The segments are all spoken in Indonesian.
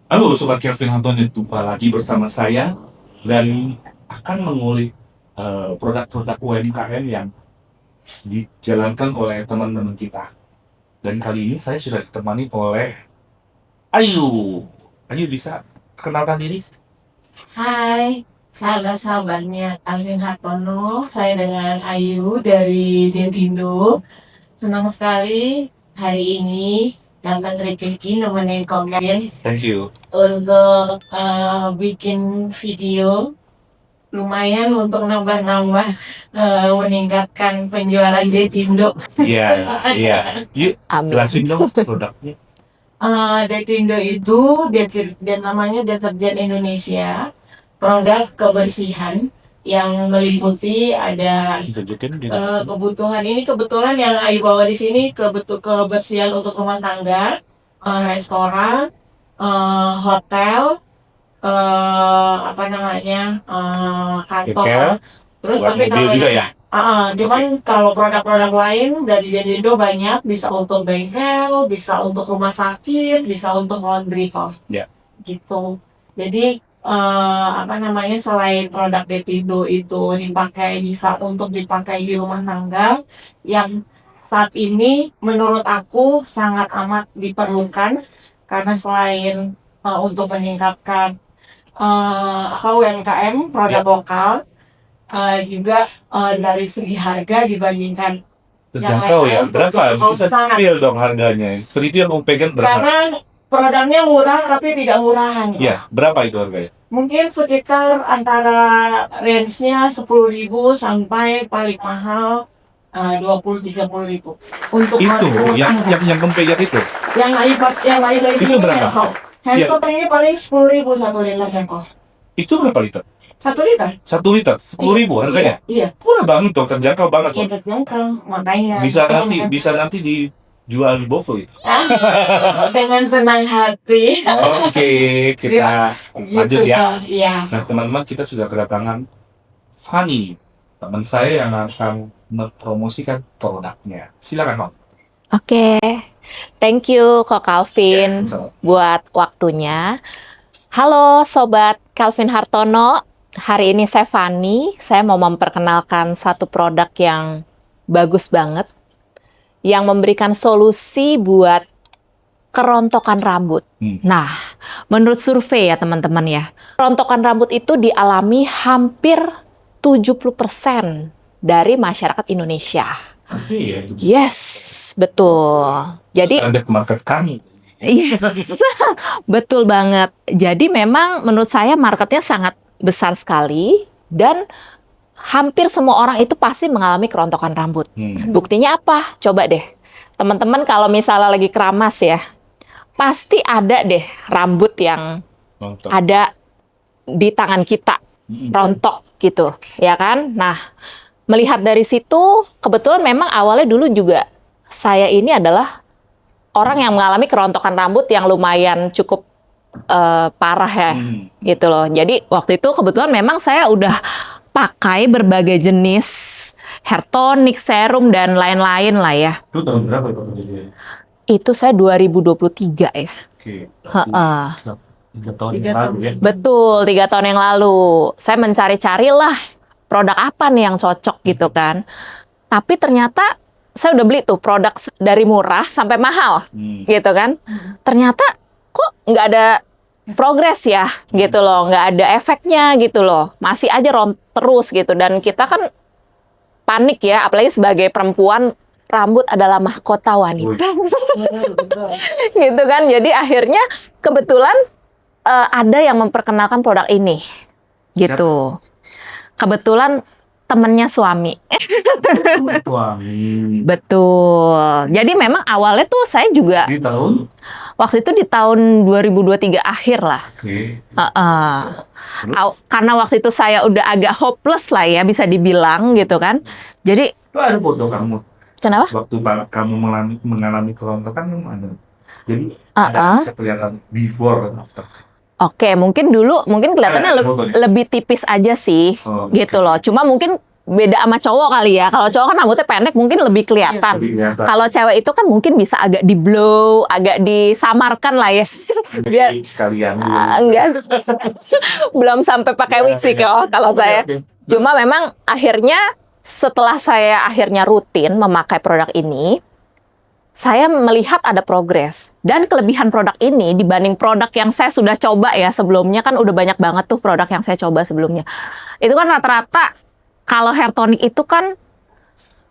Halo Sobat Kelvin Anton, jumpa lagi bersama saya dan akan mengulik produk-produk UMKM yang dijalankan oleh teman-teman kita. Dan kali ini saya sudah ditemani oleh Ayu. Ayu bisa perkenalkan diri? Hai, sahabat-sahabatnya Alvin Hartono. Saya dengan Ayu dari Detindo. Senang sekali hari ini dapat rezeki nemenin kalian Thank you. untuk bikin video. Lumayan untuk nambah-nambah, meningkatkan penjualan Detindo. Iya, iya. Yuk, Amin. jelasin dong produknya. Detindo itu dia namanya deterjen Indonesia, produk kebersihan yang meliputi ada Ditunjukin di kebutuhan ini kebetulan yang Ayu bawa di sini kebersihan untuk rumah tangga, restoran, hotel, apa namanya, kantor, terus buat tapi mobil kalau juga ya? cuman kalau produk-produk lain dari Detindo banyak, bisa untuk bengkel, bisa untuk rumah sakit, bisa untuk laundry kok. Ya. Gitu. Jadi apa namanya, selain produk Detindo itu bisa untuk dipakai di rumah tangga, yang saat ini menurut aku sangat amat diperlukan karena selain untuk meningkatkan UMKM produk Ya. lokal, juga dari segi harga dibandingkan Terjangkau ya? Berapa? Bisa sangat, spill dong harganya. Seperti itu yang kamu pegang berapa? karena produknya murah tapi tidak murahan. Ya, berapa itu harganya? Mungkin sekitar antara range-nya 10.000 sampai paling mahal 20-30.000 untuk Itu yang kamu pegang itu? yang lain dari Itu berapa? Handphone ini paling 10.000 1 liter handphone. Itu berapa liter? 1 liter? 1 liter, 10.000 harganya? Iya. Murah banget dong, terjangkau banget Iya, dong. terjangkau, makanya. Bisa nanti dijual di Bovo itu. Dengan senang hati. Oke, kita lanjut ya. Iya. Nah teman-teman, kita sudah kedatangan Fanny, teman saya yang akan mempromosikan produknya. Silakan Bang. Oke, thank you Kok Calvin sama-sama. buat waktunya. Halo Sobat Calvin Hartono, hari ini saya Fanny. Saya mau memperkenalkan satu produk yang bagus banget, yang memberikan solusi buat kerontokan rambut. Nah, menurut survei ya teman-teman ya, kerontokan rambut itu dialami hampir 70% dari masyarakat Indonesia. Iya, Yes, betul. Jadi ada market kami. yes, betul banget. Jadi memang menurut saya marketnya sangat besar sekali dan hampir semua orang itu pasti mengalami kerontokan rambut. Buktinya apa? Coba deh, teman-teman kalau misalnya lagi keramas ya, pasti ada deh rambut yang Nonton. ada di tangan kita, rontok gitu, ya kan? Nah, melihat dari situ, kebetulan memang awalnya dulu juga saya ini adalah orang yang mengalami kerontokan rambut yang lumayan cukup parah ya, gitu loh. Jadi waktu itu kebetulan memang saya udah pakai berbagai jenis hair tonic, serum, dan lain-lain lah ya. Itu tahun berapa itu kejadian? Itu saya 2023 ya. Oke. Heeh. 3 tahun yang lalu ya. Betul, 3 tahun yang lalu. Saya mencari-carilah produk apa nih yang cocok gitu kan. Tapi ternyata saya udah beli tuh produk dari murah sampai mahal gitu kan. Ternyata kok nggak ada progres ya gitu loh. Nggak ada efeknya gitu loh. Masih aja terus gitu. Dan kita kan panik ya, apalagi sebagai perempuan, rambut adalah mahkota wanita. Gitu kan. Jadi akhirnya kebetulan ada yang memperkenalkan produk ini gitu. Kebetulan temennya suami. Betul. Jadi memang awalnya tuh saya juga Di tahun? waktu itu di tahun 2023 akhir lah. Oke. Karena waktu itu saya udah agak hopeless lah ya, bisa dibilang gitu kan. Jadi Itu ada foto kamu. kenapa? Waktu kamu mengalami kerontokan ada. Jadi ada bisa kelihatan before and after. Oke, mungkin dulu kelihatannya lebih tipis aja sih, gitu loh. Cuma mungkin beda sama cowok kali ya. Kalau cowok kan rambutnya pendek mungkin lebih kelihatan. Lebih kelihatan. Kalau cewek itu kan mungkin bisa agak di blow, agak disamarkan lah ya. Biar sekalian. enggak belum sampai pakai wig sih kalau saya. Cuma memang akhirnya setelah saya akhirnya rutin memakai produk ini, saya melihat ada progres. Dan kelebihan produk ini dibanding produk yang saya sudah coba ya sebelumnya, kan udah banyak banget tuh produk yang saya coba sebelumnya. Itu kan rata-rata kalau hair tonic itu kan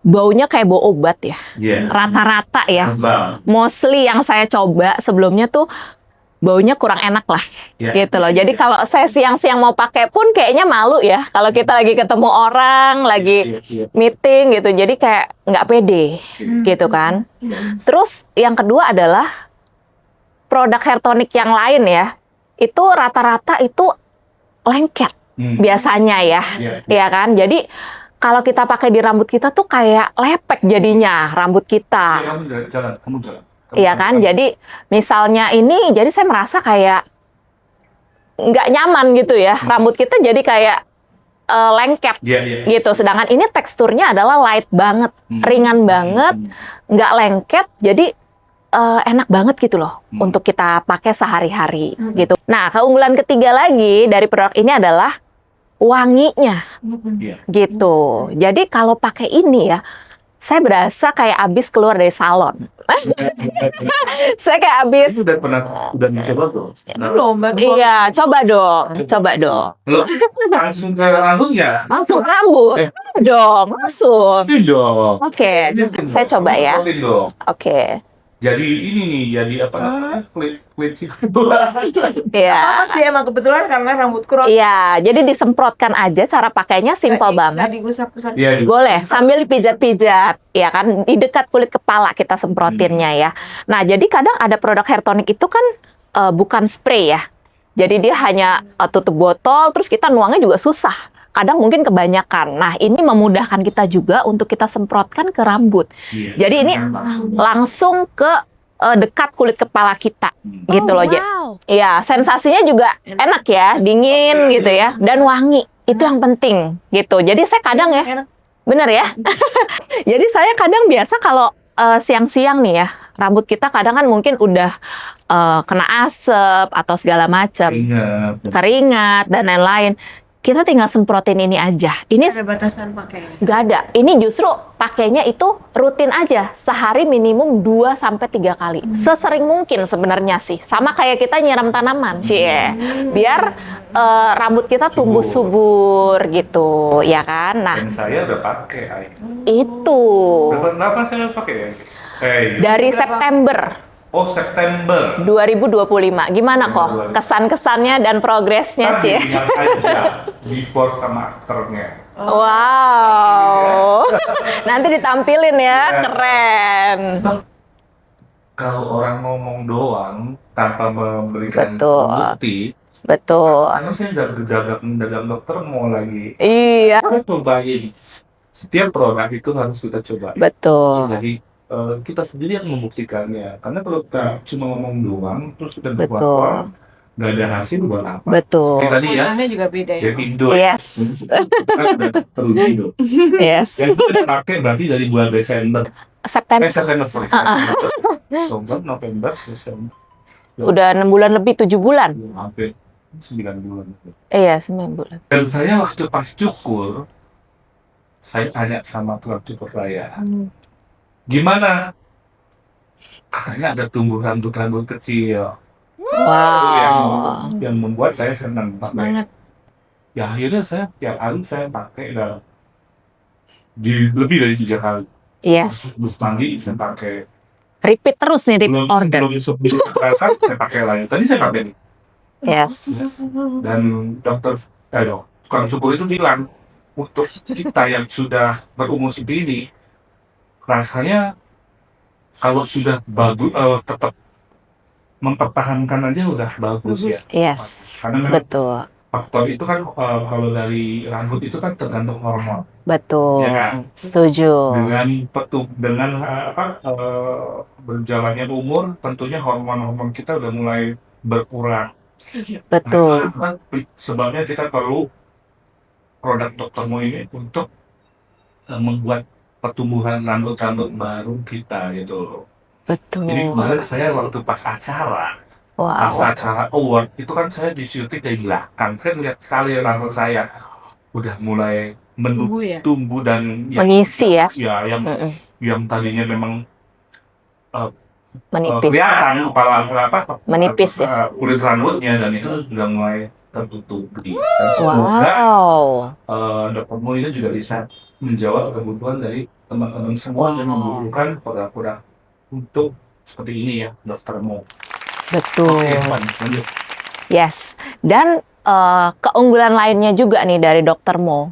baunya kayak bau obat ya. Iya. Rata-rata ya. Bang. Mostly yang saya coba sebelumnya tuh baunya kurang enak lah, Ya. gitu loh. Jadi kalau saya siang-siang mau pakai pun kayaknya malu ya. Kalau kita lagi ketemu orang, lagi Iya. meeting gitu, jadi kayak nggak pede, gitu kan. Terus yang kedua adalah produk hair tonic yang lain ya, itu rata-rata itu lengket biasanya ya, Iya. ya kan. Jadi kalau kita pakai di rambut kita tuh kayak lepek jadinya rambut kita. Kamu jalan. Iya kan, jadi misalnya ini, jadi saya merasa kayak nggak nyaman gitu ya, rambut kita jadi kayak lengket Iya. gitu. Sedangkan ini teksturnya adalah light banget, ringan banget, nggak lengket, jadi enak banget gitu loh untuk kita pakai sehari-hari gitu. Nah, keunggulan ketiga lagi dari produk ini adalah wanginya Iya. gitu. Jadi kalau pakai ini ya, saya berasa kayak abis keluar dari salon. Saya kayak abis. Itu udah mencoba tuh. Belum, Mbak. Iya, coba dong. Lo langsung ke rambut ya? Langsung rambut. Dong, langsung. Itu dong. Oke, saya coba ya. Ikutin dong. Oke. Jadi ini nih, jadi apa namanya? Kelinci. Iya. Apa sih emang kebetulan karena rambutku rambut Iya, jadi disemprotkan aja, cara pakainya simple banget. digusap-gusap. Iya. Boleh, sambil dipijat-pijat, ya kan, di dekat kulit kepala kita semprotinnya ya. Nah, jadi kadang ada produk hair tonic itu kan bukan spray ya. Jadi dia hanya tutup botol, terus kita nuangnya juga susah. Kadang mungkin kebanyakan. Nah, ini memudahkan kita juga untuk kita semprotkan ke rambut. Iya. Jadi ini langsung ke dekat kulit kepala kita, gitu loh. Iya, sensasinya juga enak ya, dingin gitu ya, dan wangi. Itu yang penting gitu. Jadi saya kadang ya, bener ya. Jadi saya kadang biasa kalau siang-siang nih ya, rambut kita kadang kan mungkin udah kena asap atau segala macam, Ingat. keringat dan lain-lain. Kita tinggal semprotin ini aja. Ini Ada batasan pakainya. nggak ada. Ini justru pakainya itu rutin aja. Sehari minimum 2-3 kali. Sesering mungkin sebenarnya sih. Sama kayak kita nyiram tanaman. Biar rambut kita tumbuh subur gitu. Ya kan? Nah, Dan saya udah pakai. Ay. itu. Berapa saya pakai ya? Dari September Oh, September. 2025. Gimana kok? Kesan-kesannya dan progresnya, Cie? Lihat aja before sama afternya. Wow. Nanti ditampilin ya. Iya. Keren. Kalau orang ngomong doang tanpa memberikan Betul. bukti, Betul. karena saya udah gejala mendadak dokter mau lagi Iya. cobain. Setiap produk itu harus kita coba. Betul. Jadi kita sendiri yang membuktikannya. Karena kalau kita cuma ngomong doang, terus kita Betul. berbuat nggak ada hasil buat apa? Betul. Seperti tadi ya, Penggunaannya juga beda ya. jadi Indo. Yes. Kan udah teruji Indo. Yes. Yang itu udah pakai berarti dari bulan Desember. September. September, sorry. Oktober, November, Desember. Udah 6 bulan lebih, 7 bulan. Hampir 9 bulan. Iya, 9 bulan. Dan saya waktu pas cukur, saya tanya sama tukang cukur saya, gimana? Katanya ada tumbuh rambut-rambut kecil. Wow. Yang membuat saya senang pakai. Semangat. Ya akhirnya saya tiap hari saya pakai dan lebih dari 3 kali. Yes. Terus mandi saya pakai. Repeat terus nih, repeat order. Sebelum saya pakai lagi. Tadi saya pakai nih. Yes. Dan tukang cukur itu bilang untuk kita yang sudah berumur segini, rasanya kalau sudah bagus tetap mempertahankan aja udah bagus ya. Yes. Karena memang Betul. faktor itu kan kalau dari rambut itu kan tergantung hormon. Betul. Ya. Setuju. Dengan berjalannya umur, tentunya hormon-hormon kita udah mulai berkurang. Betul. Nah, sebabnya kita perlu produk Dr. Mo ini untuk membuat pertumbuhan rambut-rambut baru kita gitu. Betul. Jadi kemarin saya waktu pas Wow. acara award itu kan saya di syuting dari belakang. Saya lihat sekali rambut saya udah mulai Tumbuh ya? tumbuh dan Mengisi ya. ya Mm-mm. yang tadinya memang Menipis. kelihatan Menipis ya. kulit rambutnya dan itu sudah mulai tertutupi. Dan semoga Wow. Dr. Mo ini juga bisa menjawab kebutuhan dari teman-teman semua yang Wow. membutuhkan produk-produk untuk seperti ini ya, Dr. Mo. Betul. Oke, lanjut. Yes. Dan keunggulan lainnya juga nih dari Dr. Mo.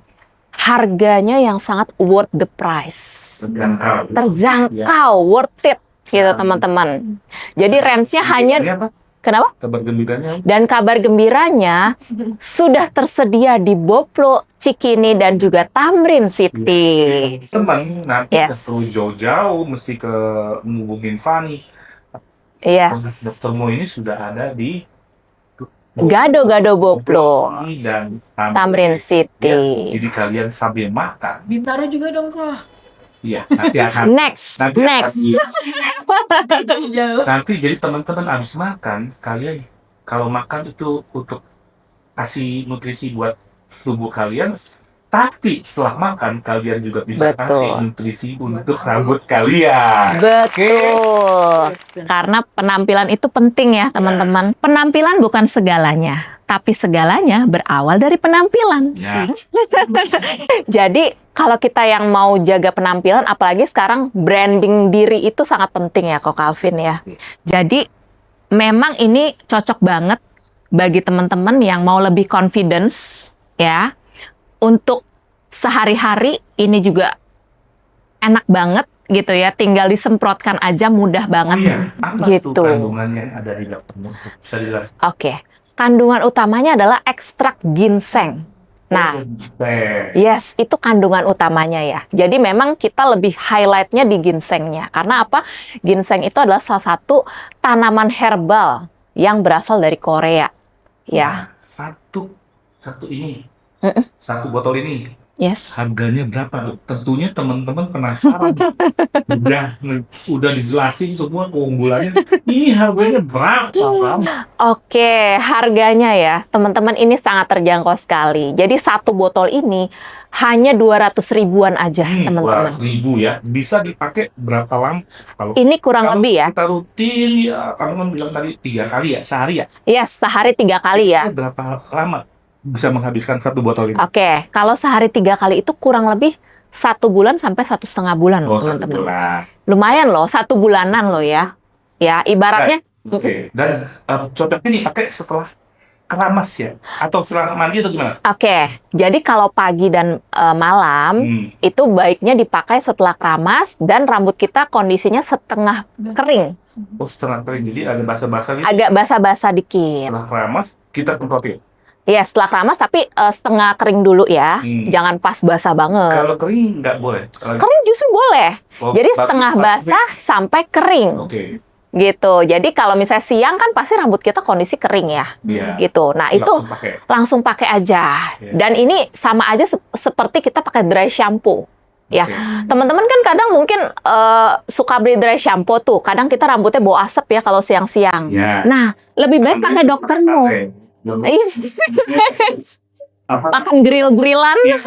Harganya yang sangat worth the price. Terjangkau, worth it gitu teman-teman. Jadi range-nya hanya Ini apa? kenapa? Kabar gembiranya? Dan kabar gembiranya sudah tersedia di Boplo, Cikini dan juga Tamrin City. Teman, nanti Yes. perlu jauh-jauh mesti ke ngubungin Fani. Yes. Dr. Mo ini sudah ada di Gado-gado Boplo, dan Tamrin City. Ya, jadi kalian sambil makan, Bintaro juga dong kak. ya nanti akan Next. nanti jadi teman-teman habis makan kalian kalau makan itu untuk kasih nutrisi buat tubuh kalian, tapi setelah makan kalian juga bisa Betul. kasih nutrisi untuk rambut kalian. Betul. Karena penampilan itu penting ya teman-teman. Penampilan bukan segalanya, tapi segalanya berawal dari penampilan. Ya. Jadi kalau kita yang mau jaga penampilan, apalagi sekarang branding diri itu sangat penting ya Kok Calvin ya. Jadi memang ini cocok banget bagi teman-teman yang mau lebih confidence ya. Untuk sehari-hari ini juga enak banget gitu ya, tinggal disemprotkan aja mudah banget. Iya, apa Gitu. tuh kandungannya yang ada di Dr. Mo? Bisa dijelaskan? Oke, kandungan utamanya adalah ekstrak ginseng. Nah, yes, itu kandungan utamanya ya. Jadi memang kita lebih highlightnya di ginsengnya. Karena apa? Ginseng itu adalah salah satu tanaman herbal yang berasal dari Korea. Ya, Satu ini, Mm-mm. satu botol ini yes. harganya berapa? Tentunya teman-teman penasaran. udah dijelasin semua keunggulannya. Ini harganya berapa, Bang? Oke, harganya ya, teman-teman ini sangat terjangkau sekali. Jadi satu botol ini hanya 200 ribuan aja, teman-teman. 200.000 ya. Bisa dipakai berapa lama? Kalau Ini kurang lebih ya. kita rutin ya, kamu kan bilang tadi 3 kali ya sehari ya. Yes, sehari 3 kali ya. Itu berapa lama bisa menghabiskan satu botol ini? Oke, kalau sehari 3 kali itu kurang lebih 1 bulan sampai 1,5 bulan loh, Oh, teman-teman. 1 bulan. Lumayan loh, 1 bulanan loh ya. Ya, ibaratnya Oke. Dan cocoknya nih pakai setelah keramas ya? Atau setelah mandi atau gimana? Oke, jadi kalau pagi dan malam itu baiknya dipakai setelah keramas dan rambut kita kondisinya setengah kering, Oh, setengah kering. Jadi ada basah-basah gitu. agak basah-basah dikit. Setelah keramas, kita semprotin. Iya, setelah keramas tapi setengah kering dulu ya, Hmm. jangan pas basah banget. Kalau kering nggak boleh. Kalau- Kering justru boleh. Oh, Jadi bagus, setengah bagus. basah sampai kering. Oke. Gitu. Jadi kalau misalnya siang kan pasti rambut kita kondisi kering ya. Iya. Gitu. Nah, itu langsung pakai aja. Iya. Dan ini sama aja seperti kita pakai dry shampoo. Ya, Oke. teman-teman kan kadang mungkin suka beli dry shampoo tuh. Kadang kita rambutnya bau asap ya kalau siang-siang. Ya. Nah, lebih baik pakai Dr. Mo. Apa? Makan grill-grillan. Iya.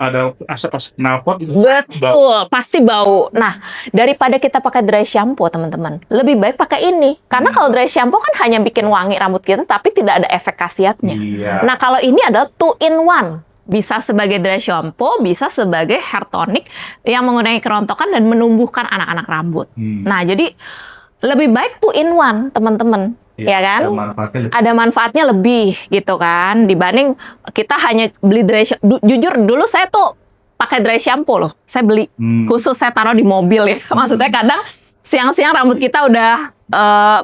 Ada asap-asap knalpot gitu. Betul, pasti bau. Nah, daripada kita pakai dry shampoo, teman-teman, lebih baik pakai ini. Karena kalau dry shampoo kan hanya bikin wangi rambut kita, tapi tidak ada efek khasiatnya. Iya. Nah, kalau ini adalah 2-in-1. Bisa sebagai dry shampoo, bisa sebagai hair tonic yang mengurangi kerontokan dan menumbuhkan anak-anak rambut. Nah, jadi lebih baik 2-in-1, teman-teman. Ya kan? Ada manfaatnya lebih gitu kan dibanding kita hanya beli dry shampoo. Jujur dulu saya tuh pakai dry shampoo loh. Saya beli khusus saya taruh di mobil ya. Maksudnya kadang siang-siang rambut kita udah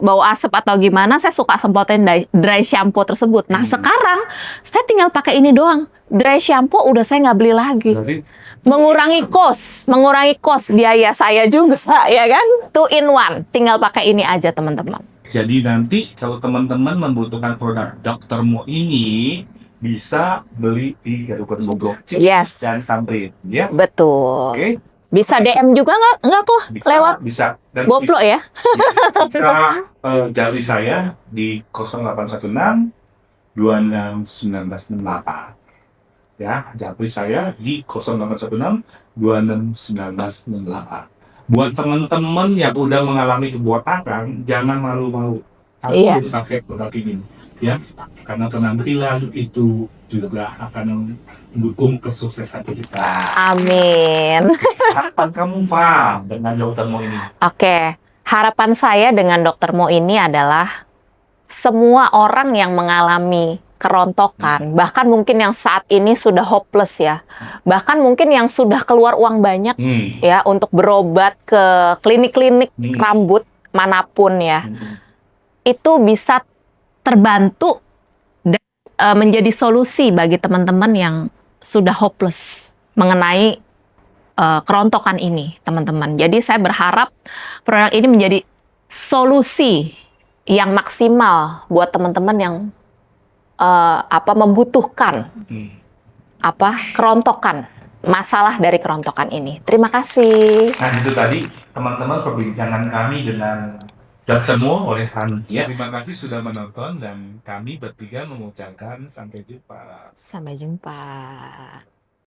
bau asap atau gimana, saya suka semprotin dry shampoo tersebut. Nah, sekarang saya tinggal pakai ini doang. Dry shampoo udah saya nggak beli lagi. Berarti Mengurangi cost biaya saya juga ya kan? 2-in-1. Tinggal pakai ini aja, teman-teman. jadi nanti kalau teman-teman membutuhkan produk Dr. Mo ini, bisa beli di Kabupaten Bogor Yes, dan Tamrin, ya. betul. Oke, Bisa DM juga nggak kok bisa, lewat bisa. Dan Boplo ya? bisa jali saya di 0816 261968. Ya, jali saya di 0816 261968. Buat teman-teman yang udah mengalami kebotakan, jangan malu-malu. Aku Yes. pakai produk ini, ya, karena penampilan itu juga akan mendukung kesuksesan kita. Amin. Harapan kamu, Pak, dengan dokter Mo ini? Oke, harapan saya dengan Dokter Mo ini adalah semua orang yang mengalami kerontokan, bahkan mungkin yang saat ini sudah hopeless ya, bahkan mungkin yang sudah keluar uang banyak ya untuk berobat ke klinik-klinik rambut manapun ya, itu bisa terbantu dan menjadi solusi bagi teman-teman yang sudah hopeless mengenai kerontokan ini, teman-teman. Jadi saya berharap produk ini menjadi solusi yang maksimal buat teman-teman yang membutuhkan kerontokan, masalah dari kerontokan ini. Terima kasih. Nah, itu tadi teman-teman perbincangan kami dengan Dr. Mo oleh Santia. Terima kasih sudah menonton dan kami bertiga mengucapkan sampai jumpa. Sampai jumpa.